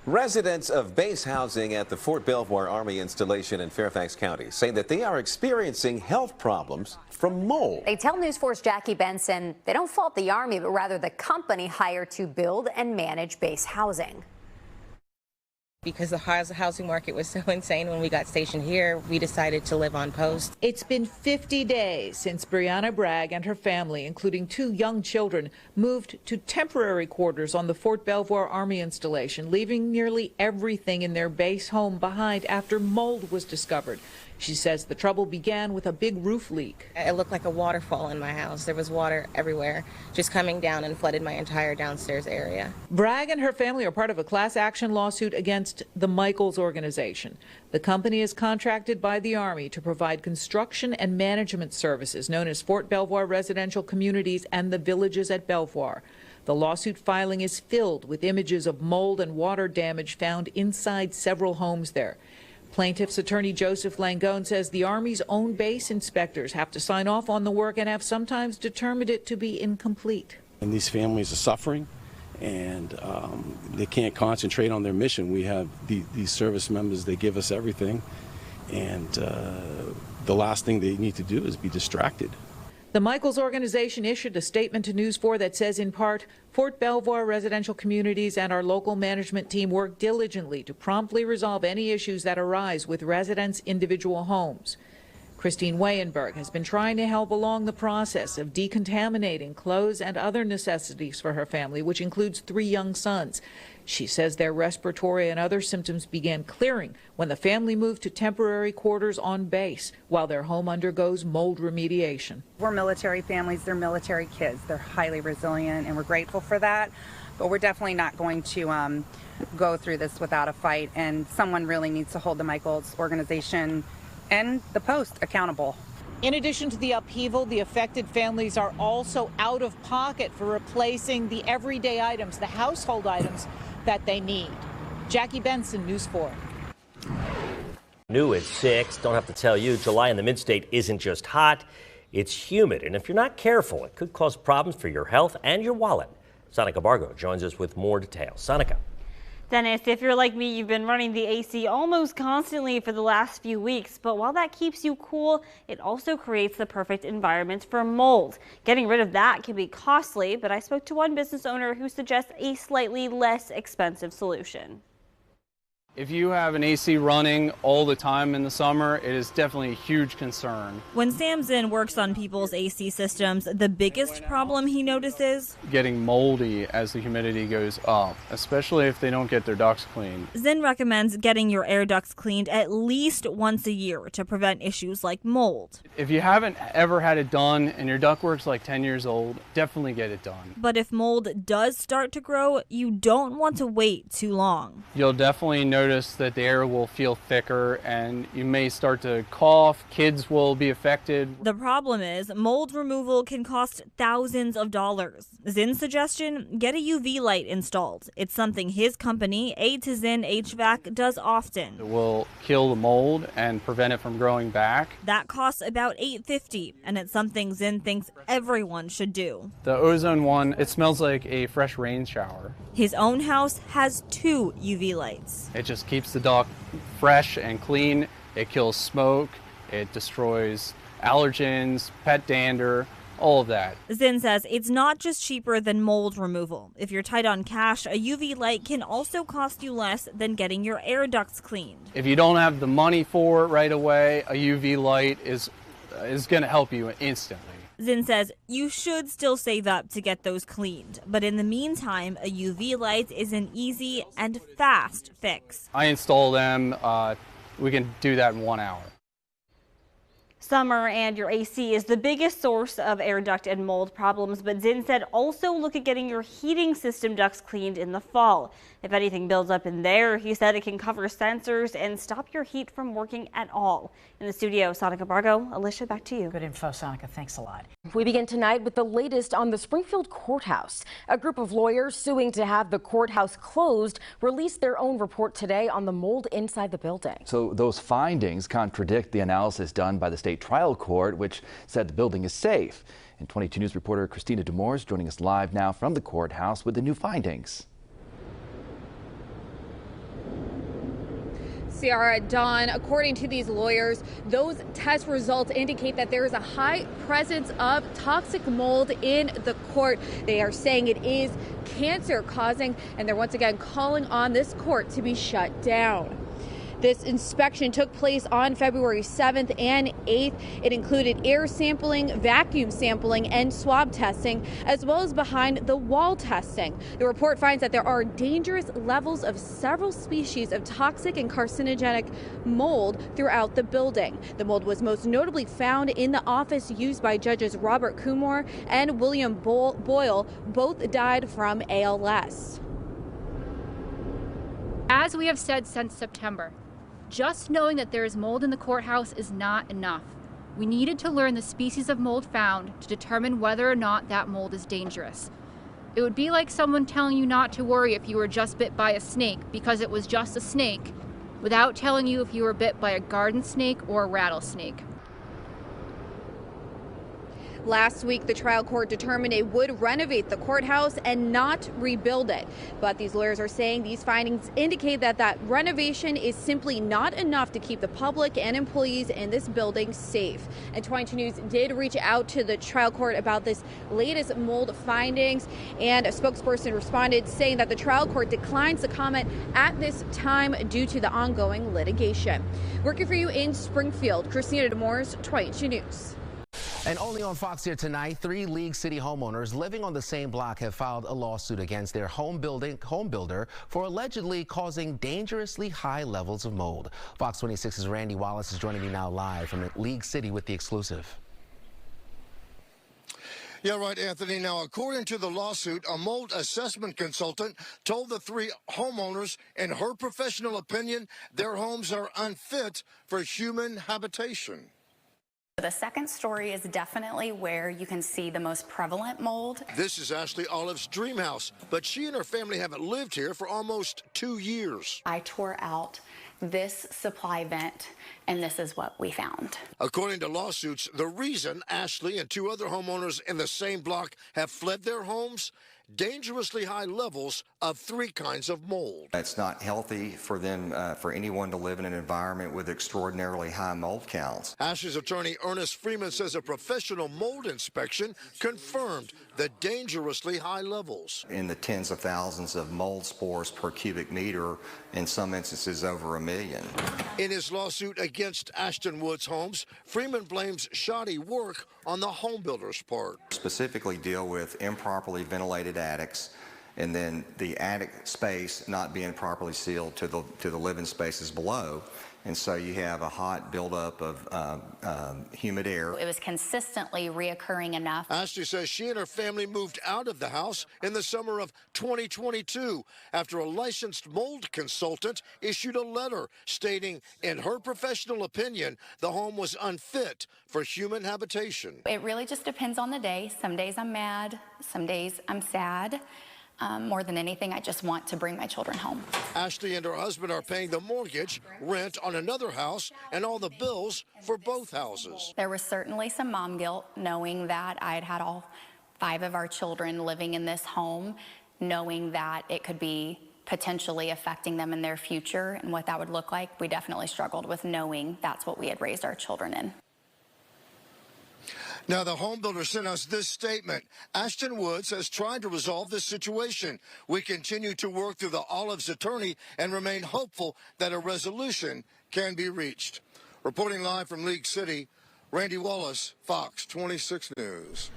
Residents of base housing at the Fort Belvoir Army installation in Fairfax County say that they are experiencing health problems from mold. They tell News 4's Jackie Benson they don't fault the Army, but rather the company hired to build and manage base housing. Because the housing market was so insane when we got stationed here, we decided to live on post. It's been 50 days since Brianna Bragg and her family, including 2 young children, moved to temporary quarters on the Fort Belvoir Army installation, leaving nearly everything in their base home behind after mold was discovered. She says the trouble began with a big roof leak. It looked like a waterfall in my house. There was water everywhere, just coming down and flooded my entire downstairs area. Bragg and her family are part of a class action lawsuit against the Michaels organization. The company is contracted by the Army to provide construction and management services known as Fort Belvoir Residential Communities and the Villages at Belvoir. The lawsuit filing is filled with images of mold and water damage found inside several homes there. Plaintiff's attorney Joseph Langone says the Army's own base inspectors have to sign off on the work and have sometimes determined it to be incomplete. And these families are suffering, and they can't concentrate on their mission. We have these service members, they give us everything, and the last thing they need to do is be distracted. The Michaels organization issued a statement to News 4 that says, in part, Fort Belvoir Residential Communities and our local management team work diligently to promptly resolve any issues that arise with residents' individual homes. Christine Weyenberg has been trying to help along the process of decontaminating clothes and other necessities for her family, which includes 3 young sons. She says their respiratory and other symptoms began clearing when the family moved to temporary quarters on base while their home undergoes mold remediation. We're military families, they're military kids. They're highly resilient, and we're grateful for that. But we're definitely not going to go through this without a fight, and someone really needs to hold the Michaels organization and the Post accountable. In addition to the upheaval, the affected families are also out of pocket for replacing the everyday items, the household items that they need. Jackie Benson, News 4. New at 6. Don't have to tell you, July in the mid-state isn't just hot, it's humid. And if you're not careful, it could cause problems for your health and your wallet. Sonica Bargo joins us with more details. Sonica. Dennis, if you're like me, you've been running the AC almost constantly for the last few weeks, but while that keeps you cool, it also creates the perfect environment for mold. Getting rid of that can be costly, but I spoke to one business owner who suggests a slightly less expensive solution. If you have an AC running all the time in the summer, it is definitely a huge concern. When Sam Zinn works on people's AC systems, the biggest problem he notices? Getting moldy as the humidity goes up, especially if they don't get their ducts cleaned. Zinn recommends getting your air ducts cleaned at least once a year to prevent issues like mold. If you haven't ever had it done and your ductwork's like 10 years old, definitely get it done. But if mold does start to grow, you don't want to wait too long. You'll definitely notice that the air will feel thicker and you may start to cough. Kids will be affected. The problem is mold removal can cost thousands of dollars. Zinn's suggestion, get a UV light installed. It's something his company, A to Zinn HVAC, does often. It will kill the mold and prevent it from growing back. That costs about $850, and it's something Zinn thinks everyone should do. The ozone one, it smells like a fresh rain shower. His own house has 2 UV lights. It just keeps the duct fresh and clean. It kills smoke. It destroys allergens, pet dander, all of that. Zinn says it's not just cheaper than mold removal. If you're tight on cash, a UV light can also cost you less than getting your air ducts cleaned. If you don't have the money for it right away, a UV light is going to help you instantly. Zinn says you should still save up to get those cleaned, but in the meantime, a UV light is an easy and fast fix. I install them. We can do that in 1 hour. Summer and your AC is the biggest source of air duct and mold problems, but Zinn said also look at getting your heating system ducts cleaned in the fall. If anything builds up in there, he said it can cover sensors and stop your heat from working at all. In the studio, Sonica Bargo. Alicia, back to you. Good info, Sonica. Thanks a lot. We begin tonight with the latest on the Springfield courthouse. A group of lawyers suing to have the courthouse closed released their own report today on the mold inside the building. So those findings contradict the analysis done by the state trial court, which said the building is safe. And 22 News reporter Christina Demore joining us live now from the courthouse with the new findings. Ciara, Dawn, according to these lawyers, those test results indicate that there is a high presence of toxic mold in the court. They are saying it is cancer causing, and they're once again calling on this court to be shut down. This inspection took place on February 7th and 8th. It included air sampling, vacuum sampling, and swab testing, as well as behind the wall testing. The report finds that there are dangerous levels of several species of toxic and carcinogenic mold throughout the building. The mold was most notably found in the office used by Judges Robert Kumar and William Boyle. Both died from ALS. As we have said since September, just knowing that there is mold in the courthouse is not enough. We needed to learn the species of mold found to determine whether or not that mold is dangerous. It would be like someone telling you not to worry if you were just bit by a snake because it was just a snake, without telling you if you were bit by a garden snake or a rattlesnake. Last week, the trial court determined it would renovate the courthouse and not rebuild it. But these lawyers are saying these findings indicate that that renovation is simply not enough to keep the public and employees in this building safe. And 22 News did reach out to the trial court about this latest mold findings, and a spokesperson responded saying that the trial court declines to comment at this time due to the ongoing litigation. Working for you in Springfield, Christina Demores, 22 News. And only on Fox here tonight, 3 League City homeowners living on the same block have filed a lawsuit against their home builder for allegedly causing dangerously high levels of mold. Fox 26's Randy Wallace is joining me now live from League City with the exclusive. Yeah, right, Anthony. Now, according to the lawsuit, a mold assessment consultant told the 3 homeowners, in her professional opinion, their homes are unfit for human habitation. The second story is definitely where you can see the most prevalent mold. This is Ashley Olive's dream house, but she and her family haven't lived here for almost 2 years. I tore out this supply vent, and this is what we found. According to lawsuits, the reason Ashley and 2 other homeowners in the same block have fled their homes, dangerously high levels of 3 kinds of mold. It's not healthy for them, for anyone to live in an environment with extraordinarily high mold counts. Ashley's attorney, Ernest Freeman, says a professional mold inspection confirmed the dangerously high levels. In the tens of thousands of mold spores per cubic meter, in some instances over 1 million. In his lawsuit against Ashton Woods Homes, Freeman blames shoddy work on the home builder's part. Specifically deal with improperly ventilated attics, and then the attic space not being properly sealed to the living spaces below. And so you have a hot buildup of humid air. It was consistently reoccurring enough. Ashley says she and her family moved out of the house in the summer of 2022 after a licensed mold consultant issued a letter stating, in her professional opinion, the home was unfit for human habitation. It really just depends on the day. Some days I'm mad, some days I'm sad. More than anything, I just want to bring my children home. Ashley and her husband are paying the mortgage, rent on another house, and all the bills for both houses. There was certainly some mom guilt knowing that I had all 5 of our children living in this home, knowing that it could be potentially affecting them in their future and what that would look like. We definitely struggled with knowing that's what we had raised our children in. Now, the home builder sent us this statement. Ashton Woods has tried to resolve this situation. We continue to work through the Olive's attorney and remain hopeful that a resolution can be reached. Reporting live from League City, Randy Wallace, Fox 26 News.